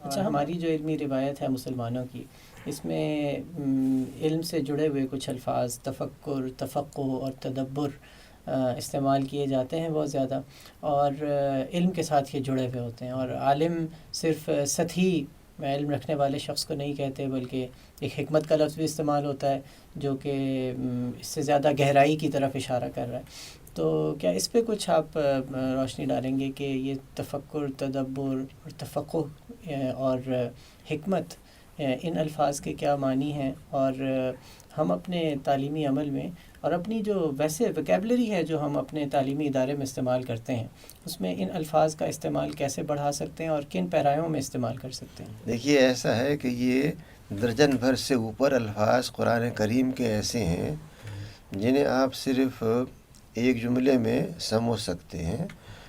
اچھا، ہماری جو علمی روایت ہے مسلمانوں کی، اس میں علم سے جڑے ہوئے کچھ الفاظ تفکر، تفقہ اور تدبر استعمال کیے جاتے ہیں بہت زیادہ، اور علم کے ساتھ یہ جڑے ہوئے ہوتے ہیں، اور عالم صرف سطحی علم رکھنے والے شخص کو نہیں کہتے، بلکہ ایک حکمت کا لفظ بھی استعمال ہوتا ہے جو کہ اس سے زیادہ گہرائی کی طرف اشارہ کر رہا ہے۔ تو کیا اس پہ کچھ آپ روشنی ڈالیں گے کہ یہ تفکر، تدبر اور تفقہ اور حکمت، ان الفاظ کے کیا معنی ہیں، اور ہم اپنے تعلیمی عمل میں اور اپنی جو ویسے ویکیبلری ہے جو ہم اپنے تعلیمی ادارے میں استعمال کرتے ہیں، اس میں ان الفاظ کا استعمال کیسے بڑھا سکتے ہیں اور کن پیرایوں میں استعمال کر سکتے ہیں؟ دیکھیے، ایسا ہے کہ یہ درجن بھر سے اوپر الفاظ قرآن کریم کے ایسے ہیں جنہیں آپ صرف ایک جملے میں سمجھ سکتے ہیں،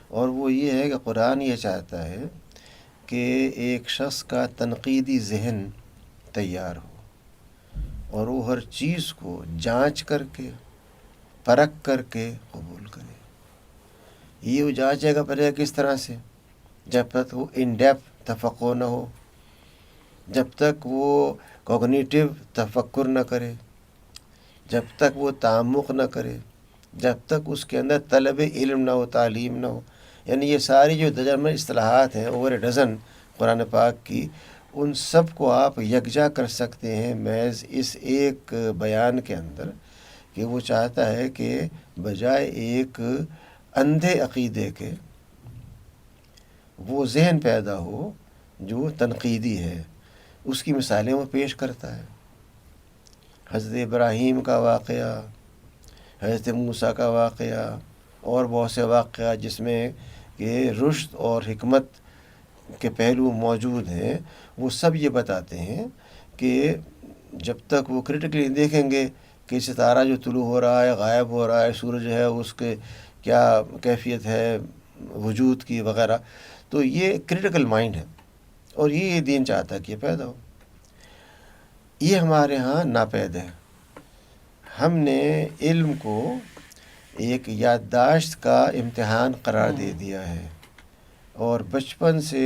اور وہ یہ ہے کہ قرآن یہ چاہتا ہے کہ ایک شخص کا تنقیدی ذہن تیار ہو اور وہ ہر چیز کو جانچ کر کے، پرکھ کر کے قبول کرے۔ یہ وہ جانچے گا پڑے گا کس طرح سے؟ جب تک وہ ان ڈیپتھ تفقع نہ ہو، جب تک وہ کوگنیٹیو تفکر نہ کرے، جب تک وہ تعمق نہ کرے، جب تک اس کے اندر طلب علم نہ ہو، تعلیم نہ ہو۔ یعنی یہ ساری جو درجن اصطلاحات ہیں، اوور ڈزن قرآن پاک کی، ان سب کو آپ یکجا کر سکتے ہیں محض اس ایک بیان کے اندر، کہ وہ چاہتا ہے کہ بجائے ایک اندھے عقیدے کے وہ ذہن پیدا ہو جو تنقیدی ہے۔ اس کی مثالیں وہ پیش کرتا ہے، حضرت ابراہیم کا واقعہ، حضرت موسیٰ کا واقعہ، اور بہت سے واقعات جس میں کہ رشد اور حکمت کے پہلو موجود ہیں، وہ سب یہ بتاتے ہیں کہ جب تک وہ کرٹیکلی دیکھیں گے کہ ستارہ جو طلوع ہو رہا ہے، غائب ہو رہا ہے، سورج ہے، اس کے کیا کیفیت ہے وجود کی وغیرہ، تو یہ کریٹیکل مائنڈ ہے، اور یہ دین چاہتا ہے کہ یہ پیدا ہو۔ یہ ہمارے ہاں ناپید ہے۔ ہم نے علم کو ایک یادداشت کا امتحان قرار دے دیا ہے، اور بچپن سے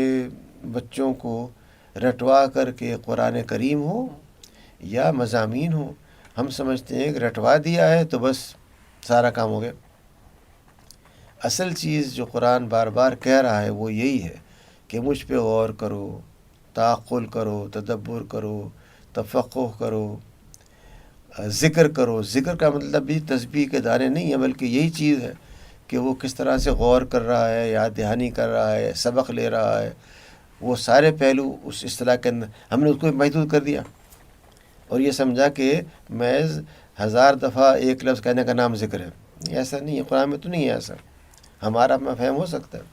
بچوں کو رٹوا کر کے قرآن کریم ہو یا مضامین ہو، ہم سمجھتے ہیں کہ رٹوا دیا ہے تو بس سارا کام ہو گیا۔ اصل چیز جو قرآن بار بار کہہ رہا ہے وہ یہی ہے کہ مجھ پہ غور کرو، تعقل کرو، تدبر کرو، تفقہ کرو، ذکر کرو۔ ذکر کا مطلب بھی تسبیح کے دانے نہیں ہے، بلکہ یہی چیز ہے کہ وہ کس طرح سے غور کر رہا ہے، یاد دہانی کر رہا ہے، سبق لے رہا ہے۔ وہ سارے پہلو اس اصطلاح کے اندر ہم نے اس کو محدود کر دیا، اور یہ سمجھا کہ محض 1000 دفعہ ایک لفظ کہنے کا نام ذکر ہے۔ ایسا نہیں ہے، قرآن میں تو نہیں ہے ایسا، ہمارا فہم ہو سکتا ہے۔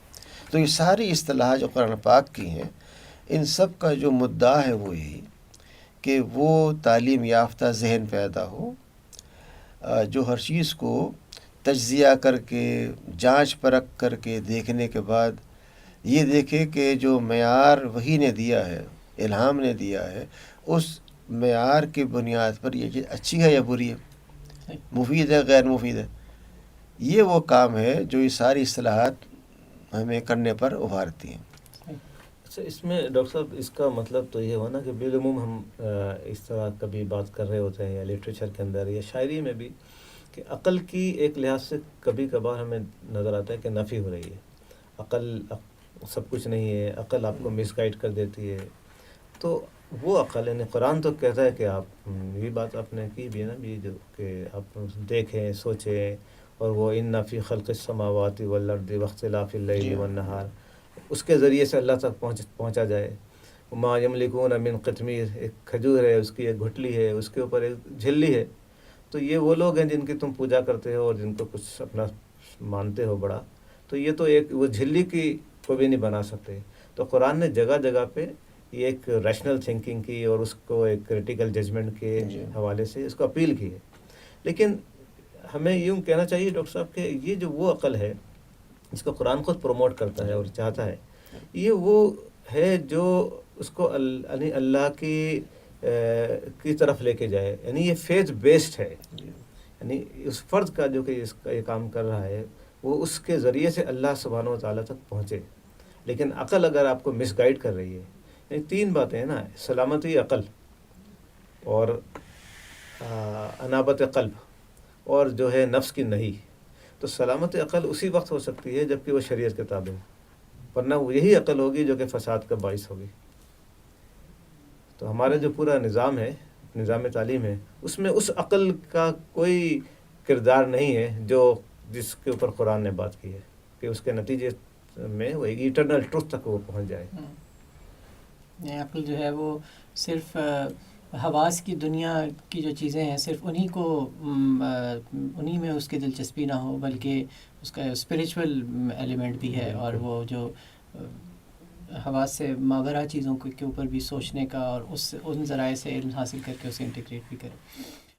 تو یہ ساری اصطلاح جو قرآن پاک کی ہیں، ان سب کا جو مدعا ہے وہ یہی کہ وہ تعلیم یافتہ ذہن پیدا ہو، جو ہر چیز کو تجزیہ کر کے، جانچ پرکھ کر کے دیکھنے کے بعد یہ دیکھے کہ جو معیار وحی نے دیا ہے، الہام نے دیا ہے، اس معیار کی بنیاد پر یہ چیز اچھی ہے یا بری ہے، مفید ہے غیر مفید ہے۔ یہ وہ کام ہے جو یہ ساری اصطلاحات ہمیں کرنے پر ابھارتی ہیں۔ اچھا، اس میں ڈاکٹر صاحب اس کا مطلب تو یہ ہوا نا کہ بالعموم ہم اس طرح کبھی بات کر رہے ہوتے ہیں یا لٹریچر کے اندر یا شاعری میں بھی، کہ عقل کی ایک لحاظ سے کبھی کبھار ہمیں نظر آتا ہے کہ نفی ہو رہی ہے، عقل سب کچھ نہیں ہے، عقل آپ کو مس گائڈ کر دیتی ہے۔ تو وہ عقل، یعنی قرآن تو کہتا ہے کہ آپ یہ بات آپ نے کی بھی ہے نا بھی، جو کہ آپ دیکھیں، سوچیں، اور وہ ان فی خلق السماوات والارض واختلاف اللیل والنہار، اس کے ذریعے سے اللہ تک پہنچا جائے۔ ما یملکون من قطمیر، ایک کھجور ہے، اس کی ایک گھٹلی ہے، اس کے اوپر ایک جھلی ہے۔ تو یہ وہ لوگ ہیں جن کی تم پوجا کرتے ہو اور جن کو کچھ اپنا مانتے ہو بڑا، تو یہ تو ایک وہ جھلی کی کو بھی نہیں بنا سکتے۔ تو قرآن نے جگہ جگہ پہ یہ ایک ریشنل تھنکنگ کی اور اس کو ایک کریٹیکل ججمنٹ کے حوالے سے اس کو اپیل کی ہے۔ لیکن ہمیں یوں کہنا چاہیے ڈاکٹر صاحب کہ یہ جو وہ عقل ہے جس کو قرآن خود پروموٹ کرتا ہے اور چاہتا ہے، یہ وہ ہے جو اس کو اللہ کی طرف لے کے جائے، یعنی یہ فیتھ بیسڈ ہے، یعنی اس فرد کا جو کہ اس کا یہ کام کر رہا ہے وہ اس کے ذریعے سے اللہ سبحانہ و تعالیٰ تک پہنچے۔ لیکن عقل اگر آپ کو مس گائیڈ کر رہی ہے یہ تین باتیں ہیں نا، سلامتی عقل اور انابت قلب اور جو ہے نفس کی نہیں. تو سلامت عقل اسی وقت ہو سکتی ہے جب کہ وہ شریعت کے تابع ہو، ورنہ وہ یہی عقل ہوگی جو کہ فساد کا باعث ہوگی. تو ہمارا جو پورا نظام ہے، نظام تعلیم ہے، اس میں اس عقل کا کوئی کردار نہیں ہے جو جس کے اوپر قرآن نے بات کی ہے کہ اس کے نتیجے میں وہ ایٹرنل ٹروتھ تک وہ پہنچ جائے. یہ عقل جو ہے وہ صرف حواس کی دنیا کی جو چیزیں ہیں صرف انہی میں اس کی دلچسپی نہ ہو، بلکہ اس کا اسپریچول ایلیمنٹ بھی ہے، اور وہ جو حواس سے ماورا چیزوں کے اوپر بھی سوچنے کا اور ان ذرائع سے علم حاصل کر کے اسے انٹیگریٹ بھی کرے.